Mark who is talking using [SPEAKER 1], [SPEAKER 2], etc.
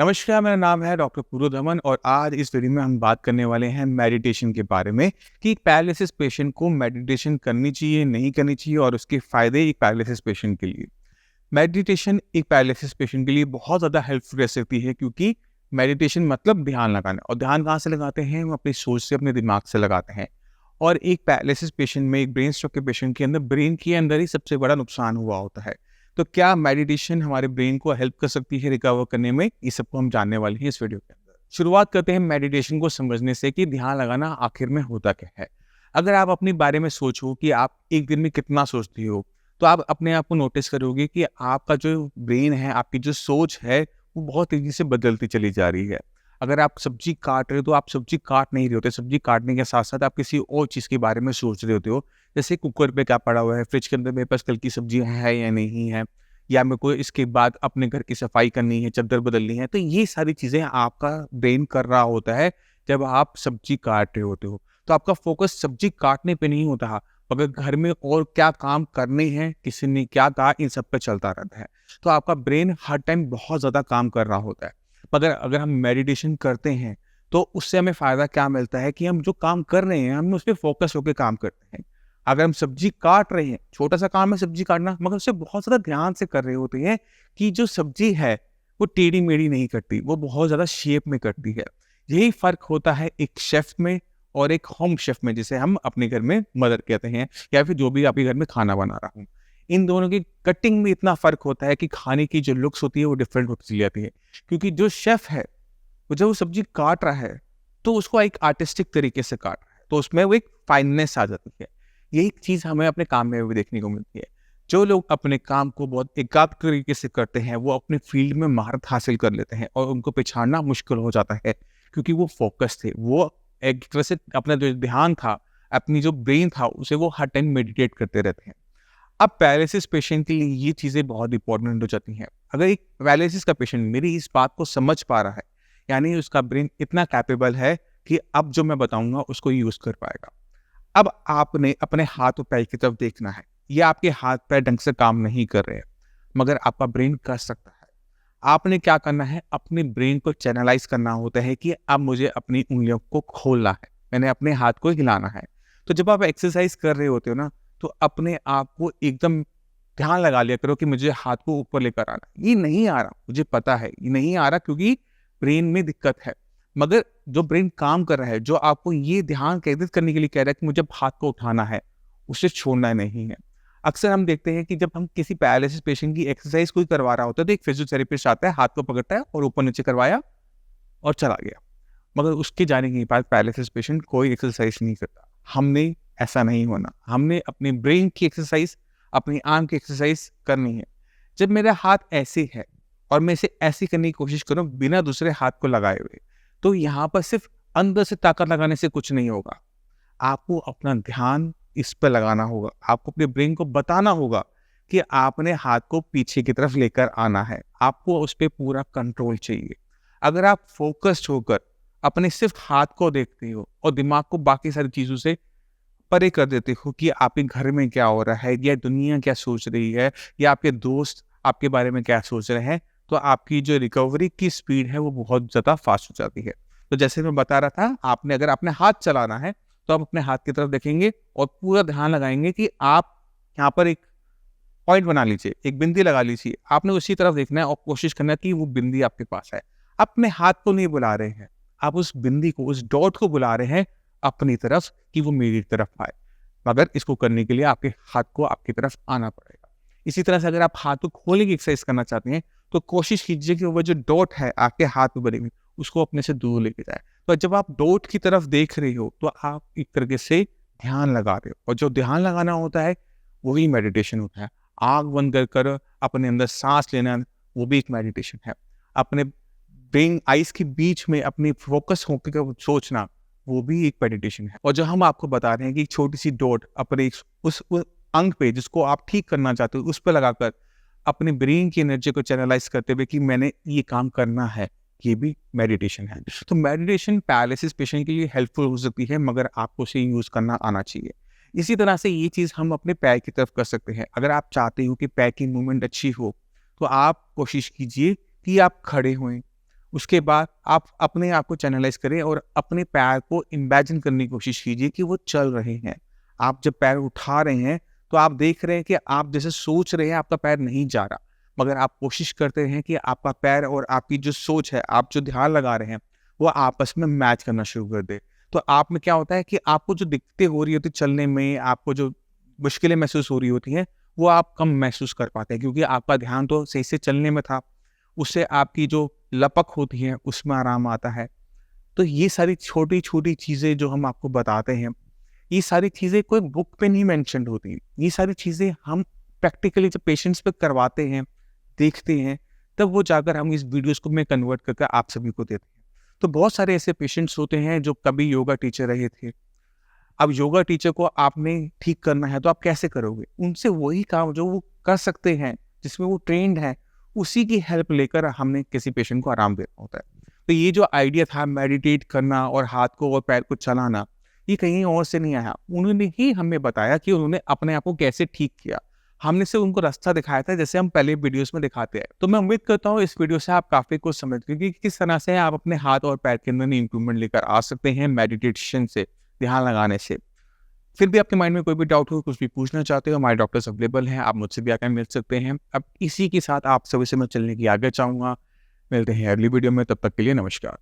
[SPEAKER 1] नमस्कार, मेरा नाम है डॉक्टर पूरो धमन और आज इस वीडियो में हम बात करने वाले हैं मेडिटेशन के बारे में कि एक पैरालिसिस पेशेंट को मेडिटेशन करनी चाहिए, नहीं करनी चाहिए और उसके फ़ायदे एक पैरालिसिस पेशेंट के लिए। मेडिटेशन एक पैरालिसिस पेशेंट के लिए बहुत ज़्यादा हेल्पफुल रह सकती है क्योंकि मेडिटेशन मतलब ध्यान लगाना और ध्यान कहाँ से लगाते हैं? हम अपनी सोच से, अपने दिमाग से लगाते हैं। और एक पैरालिसिस पेशेंट में, एक ब्रेन स्ट्रोक के पेशेंट के अंदर ब्रेन के अंदर ही सबसे बड़ा नुकसान हुआ होता है। तो क्या मेडिटेशन हमारे ब्रेन को हेल्प कर सकती है रिकवर करने में? इस सबको हम जानने वाले हैं इस वीडियो के अंदर। शुरुआत करते हैं मेडिटेशन को समझने से कि ध्यान लगाना आखिर में होता क्या है। अगर आप अपने बारे में सोचो कि आप एक दिन में कितना सोचती हो, तो आप अपने आप को नोटिस करोगे कि आपका जो ब्रेन है, आपकी जो सोच है, वो बहुत तेज़ी से बदलती चली जा रही है। अगर आप सब्ज़ी काट रहे हो, तो आप सब्ज़ी काट नहीं रहे होते, सब्ज़ी काटने के साथ-साथ आप किसी और चीज़ के बारे में सोच रहे होते हो। जैसे कुकर पे क्या पड़ा हुआ है, फ्रिज के अंदर मेरे पास कल की सब्ज़ी है या नहीं है, या मेरे को इसके बाद अपने घर की सफाई करनी है, चद्दर बदलनी है। तो ये सारी चीज़ें आपका ब्रेन कर रहा होता है जब आप सब्ज़ी काट रहे होते हो। तो आपका फ़ोकस सब्ज़ी काटने पे नहीं होता, मगर घर में और क्या काम करने हैं, किसी ने क्या कहा, इन सब पे चलता रहता है। तो आपका ब्रेन हर टाइम बहुत ज़्यादा काम कर रहा होता है। मगर अगर हम मेडिटेशन करते हैं, तो उससे हमें फ़ायदा क्या मिलता है कि हम जो काम कर रहे हैं, हम उस पे फ़ोकस होके काम करते हैं। अगर हम सब्ज़ी काट रहे हैं, छोटा-सा काम है सब्ज़ी काटना, मगर उसे बहुत ज़्यादा ध्यान से कर रहे होते हैं कि जो सब्ज़ी है, वो टेढ़ी-मेढ़ी नहीं कटती, वो बहुत ज़्यादा शेप में कटती है। यही फ़र्क होता है एक शेफ़ में और एक होम शेफ़ में, जिसे हम अपने घर में मदर कहते हैं या फिर जो भी आपके घर में खाना बना रहा हूँ। इन दोनों की कटिंग में इतना फ़र्क होता है कि खाने की जो लुक्स होती है, वो डिफ़रेंट होती चली जाती है। क्योंकि जो शेफ़ है, वो जब वो सब्ज़ी काट रहा है, तो उसको एक आर्टिस्टिक तरीके से काट रहा है, तो उसमें वो एक फाइननेस आ जाती है। यही चीज़ हमें अपने काम में भी देखने को मिलती है। जो लोग अपने काम को बहुत एकाग्र तरीके से करते हैं, वो अपने फ़ील्ड में महारत हासिल कर लेते हैं और उनको पहचानना मुश्किल हो जाता है, क्योंकि वो फ़ोकस थे। वो एक तरह से अपना जो ध्यान था, अपनी जो ब्रेन था, उसे वो हर टाइम मेडिटेट करते रहते हैं। अब पैरालिसिस पेशेंट के लिए ये चीज़ें बहुत इंपॉर्टेंट हो जाती हैं। अगर एक पैरालिसिस का पेशेंट मेरी इस बात को समझ पा रहा है, यानी उसका ब्रेन इतना कैपेबल है कि अब जो मैं बताऊँगा उसको यूज़ कर पाएगा। अब आपने अपने हाथ और पैर की तरफ देखना है। ये आपके हाथ-पैर ढंग से काम नहीं कर रहे हैं, मगर आपका ब्रेन कर सकता है। आपने क्या करना है, अपने ब्रेन को चैनलाइज़ करना होता है कि अब मुझे अपनी उँगलियों को खोलना है, मैंने अपने हाथ को हिलाना है। तो जब आप एक्सरसाइज़ कर रहे होते हो ना, तो अपने आप को एकदम ध्यान लगा लिया करो कि मुझे हाथ को ऊपर लेकर आना है। ये नहीं आ रहा, मुझे पता है, ये नहीं आ रहा क्योंकि ब्रेन में दिक्कत है। मगर जो ब्रेन काम कर रहा है, जो आपको ये ध्यान केंद्रित करने के लिए कह रहा है कि मुझे हाथ को उठाना है, उसे छोड़ना नहीं है। अक्सर हम देखते हैं कि जब हम किसी पैरालिसिस पेशेंट की एक्सरसाइज कोई करवा रहा होता है, तो एक फिजियोथेरेपिस्ट आता है, हाथ को पकड़ता है और ऊपर-नीचे करवाया और चला गया। मगर उसके जाने के बाद पैरालिसिस पेशेंट कोई एक्सरसाइज नहीं करता। हमने ऐसा नहीं होना। हमने अपने ब्रेन की एक्सरसाइज, अपनी आर्म की एक्सरसाइज करनी है। जब मेरा हाथ ऐसे है और मैं इसे ऐसे करने की कोशिश करूँ बिना दूसरे हाथ को लगाए हुए, तो यहाँ पर सिर्फ अंदर से ताकत लगाने से कुछ नहीं होगा। आपको अपना ध्यान इस पे लगाना होगा। आपको अपने ब्रेन को बताना होगा कि आपने हाथ को पीछे की तरफ लेकर आना है। आपको उस पे पूरा कंट्रोल चाहिए। अगर आप फ़ोकस्ड होकर अपने सिर्फ हाथ को देखते हो और दिमाग को बाकी सारी चीज़ों से परे कर देते हो कि आपके घर में क्या हो रहा है, या दुनिया क्या सोच रही है, या आपके दोस्त आपके बारे में क्या सोच रहे हैं, तो आपकी जो रिकवरी की स्पीड है वो बहुत ज़्यादा फास्ट हो जाती है। तो जैसे मैं बता रहा था, आपने अगर अपने हाथ चलाना है, तो आप अपने हाथ की तरफ देखेंगे और पूरा ध्यान लगाएँगे कि आप यहाँ पर एक पॉइंट बना लीजिए, एक बिंदी लगा लीजिए। आपने उसी तरफ देखना है और कोशिश करना है कि वो बिंदी आपके पास है। अपने हाथ को नहीं बुला रहे हैं, आप उस बिंदी को, उस डॉट को बुला रहे हैं अपनी तरफ कि वो मेरी तरफ आए। मगर इसको करने के लिए आपके हाथ को आपकी तरफ आना पड़ेगा। इसी तरह से अगर आप हाथ को खोलने की एक्सरसाइज करना चाहते हैं, तो कोशिश कीजिए कि वो जो डॉट है आपके हाथ में बनी हुई, उसको अपने से दूर लेके जाएँ। तो जब आप डॉट की तरफ देख रहे हो, तो आप एक तरीके से ध्यान लगा रहे हो, और जो ध्यान लगाना होता है, वही मेडिटेशन होता है। आँख बंद कर अपने अंदर साँस लेना, वो भी एक मेडिटेशन है। अपने ब्रेन आइज़ के बीच में अपनी फ़ोकस होके सोचना, वो भी एक मेडिटेशन है। और जो हम आपको बता रहे हैं कि छोटी-सी डॉट अपने उस अंग पे जिसको आप ठीक करना चाहते हो, उस पे लगाकर अपने ब्रेन की एनर्जी को चैनलाइज़ करते हुए कि मैंने ये काम करना है, ये भी मेडिटेशन है। तो मेडिटेशन पैरालिसिस पेशेंट के लिए हेल्पफुल हो सकती है, मगर आपको उसे यूज़ करना आना चाहिए। इसी तरह से ये चीज़ हम अपने पैर की तरफ कर सकते हैं। अगर आप चाहते हो कि पैर की मूवमेंट अच्छी हो, तो आप कोशिश कीजिए कि आप खड़े होएँ उसके बाद आप अपने आप को चैनलाइज़ करें और अपने पैर को इमेजिन करने की कोशिश कीजिए कि वो चल रहे हैं। आप जब पैर उठा रहे हैं, तो आप देख रहे हैं कि आप जैसे सोच रहे हैं, आपका पैर नहीं जा रहा। मगर आप कोशिश करते हैं कि आपका पैर और आपकी जो सोच है, आप जो ध्यान लगा रहे हैं, वो आपस में मैच करना शुरू कर दे। तो आप में क्या होता है कि आपको जो दिक्कतें हो रही होती चलने में, आपको जो मुश्किलें महसूस हो रही होती हैं, वो आप कम महसूस कर पाते हैं क्योंकि आपका ध्यान तो सही से चलने में था। उससे आपकी जो लपक होती है, उसमें आराम आता है। तो ये सारी छोटी-छोटी चीज़ें जो हम आपको बताते हैं, ये सारी चीज़ें कोई बुक पे नहीं मेंशन्ड होती। ये सारी चीज़ें हम प्रैक्टिकली जब पेशेंट्स पे करवाते हैं, देखते हैं, तब वो जाकर हम इस वीडियोज़ को में कन्वर्ट करके आप सभी को देते हैं। तो बहुत सारे ऐसे पेशेंट्स होते हैं जो कभी योगा टीचर रहे थे। अब योगा टीचर को आपने ठीक करना है तो आप कैसे करोगे? उनसे वही काम जो वो कर सकते हैं, जिसमें वो ट्रेन्ड हैं, उसी की हेल्प लेकर हमने किसी पेशेंट को आराम देना होता है। तो ये जो आइडिया था मेडिटेट करना और हाथ को और पैर को चलाना, ये कहीं और से नहीं आया। उन्होंने ही हमें बताया कि उन्होंने अपने आप को कैसे ठीक किया। हमने सिर्फ उनको रास्ता दिखाया था जैसे हम पहले वीडियोज़ में दिखाते हैं। तो मैं उम्मीद करता हूँ इस वीडियो से आप काफ़ी कुछ समझ गए कि किस तरह से आप अपने हाथ और पैर के अंदर इम्प्रूवमेंट लेकर आ सकते हैं मेडिटेशन से, ध्यान लगाने से। फिर भी आपके माइंड में कोई भी डाउट हो, कुछ भी पूछना चाहते हो, हमारे डॉक्टर्स अवेलेबल हैं, आप मुझसे भी आकर मिल सकते हैं। अब इसी के साथ आप सभी से मैं चलने की आज्ञा चाहूँगा। मिलते हैं अगली वीडियो में, तब तक के लिए नमस्कार।